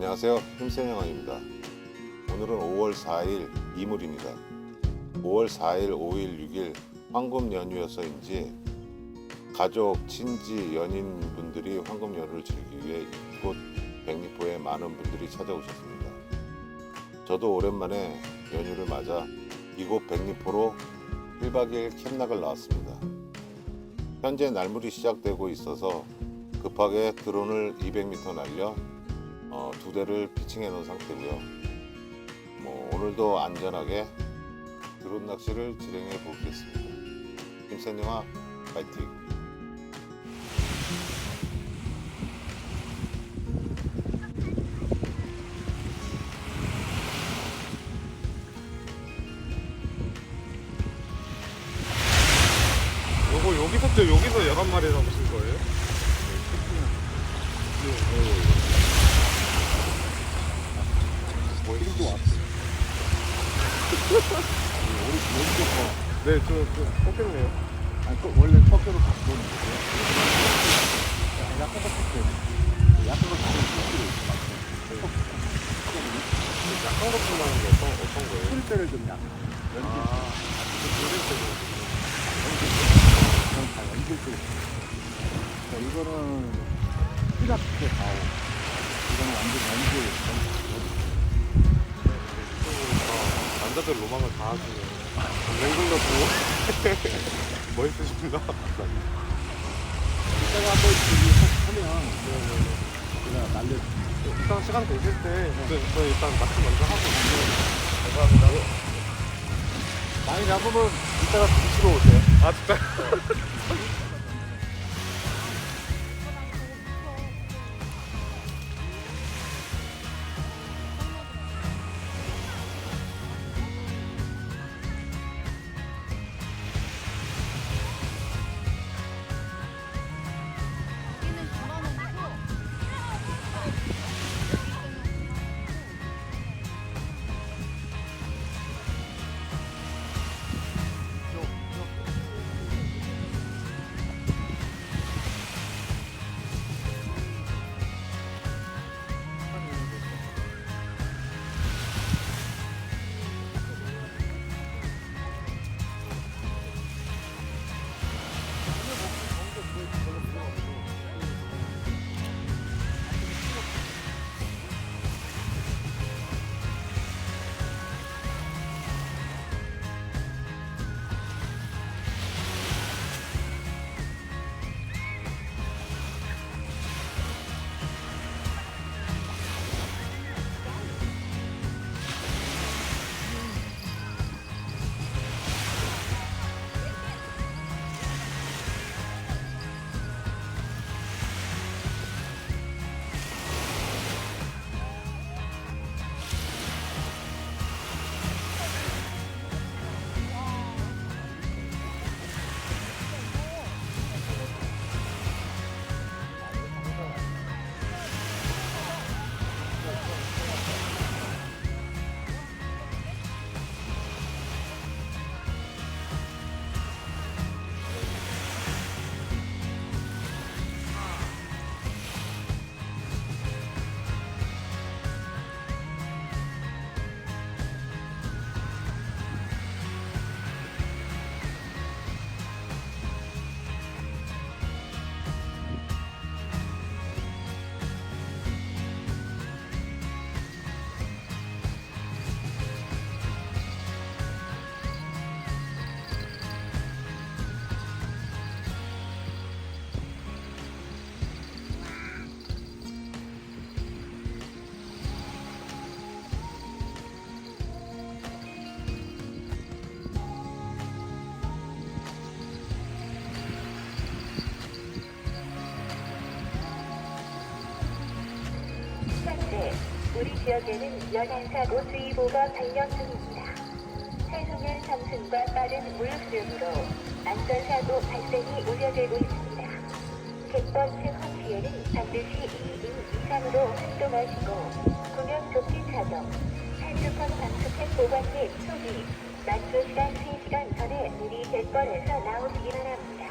안녕하세요, 힘센영아입니다. 오늘은 5월 4일 이물입니다. 5월 4일, 5일, 6일 황금 연휴여서인지 가족, 친지, 연인분들이 황금 연휴를 즐기기 위해 이곳 백리포에 많은 분들이 찾아오셨습니다. 저도 오랜만에 연휴를 맞아 이곳 백리포로 1박 2일 캠락을 나왔습니다. 현재 날물이 시작되고 있어서 급하게 드론을 200m 날려 2대를 피칭해 놓은 상태고요. 오늘도 안전하게 드론 낚시를 진행해 보겠습니다. 힘센영아 파이팅! 여기서 11마리 잡으신 거예요? 힘도 왔어. 네, 저 뽑혔네요. 아니, 원래 석교로 갖고 오는 거예요. 약간 섞여. 약간 섞여. 약간 거품 나는 게 어떤 거예요? 소리대를 좀 약간. 이거는 피라피에 가오. 이거는 완전 연기. 남자들 로망을 다 하시네요. 랭글러도 멋있으십니다. 이따가 한번 하면 제가 날려. 일단 시간 되실 때 저 일단 낚시 먼저 하고 감사합니다. 많이 잡으면 이따가 드시러 오세요. 아 진짜? 우리 지역에는 연안사고 주의보가 발령 중입니다. 해수면 상승과 빠른 물 흐름으로 안전사고 발생이 우려되고 있습니다. 갯벌 체험 시에는 반드시 2인 이상으로 활동하시고 구명 조끼 착용, 핸드폰 방수팩 보관 및 소지, 낮수 시간 3시간 전에 미리 갯벌에서 나오시기 바랍니다.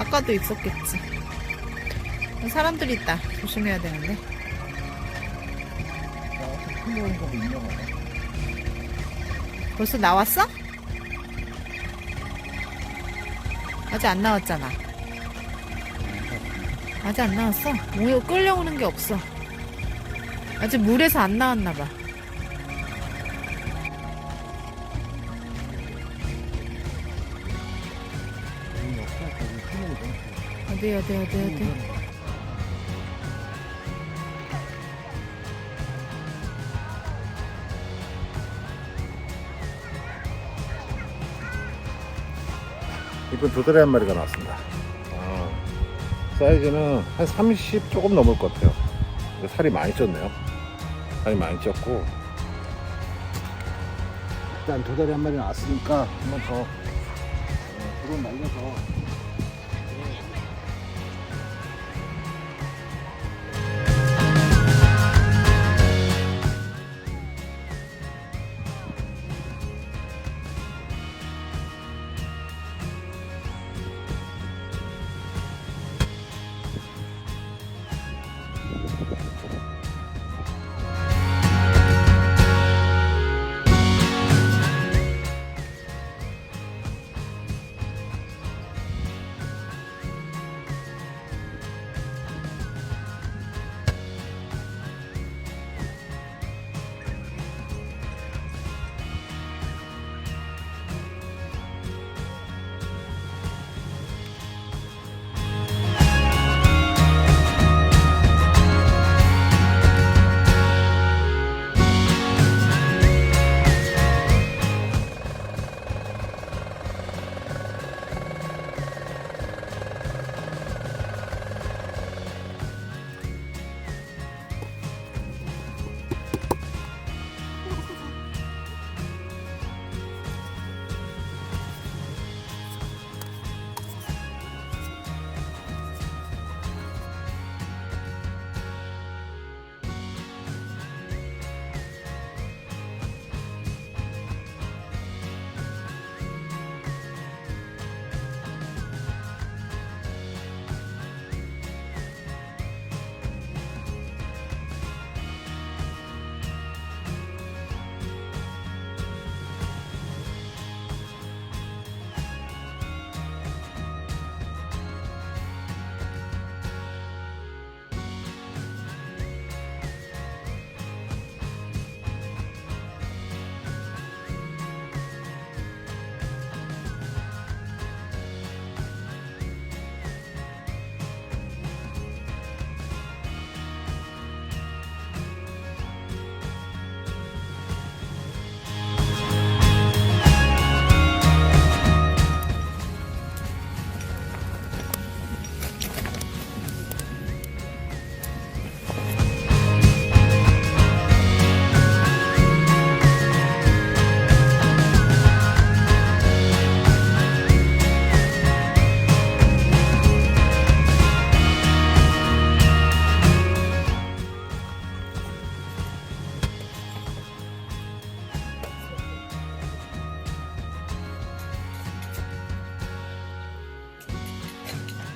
아까도 있었겠지. 사람들이 있다. 조심해야 되는데. 큰거인 거도 있나 봐. 벌써 나왔어? 아직 안 나왔잖아. 아직 안 나왔어. 뭐 끌려오는 게 없어. 아직 물에서 안 나왔나 봐. 어디. 이쁜 도다리 한 마리가 나왔습니다. 사이즈는 한 30 조금 넘을 것 같아요. 살이 많이 쪘네요. 살이 많이 쪘고, 일단 도다리 한 마리 나왔으니까 한 번 더 드론 날려서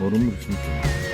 얼음물이 진짜.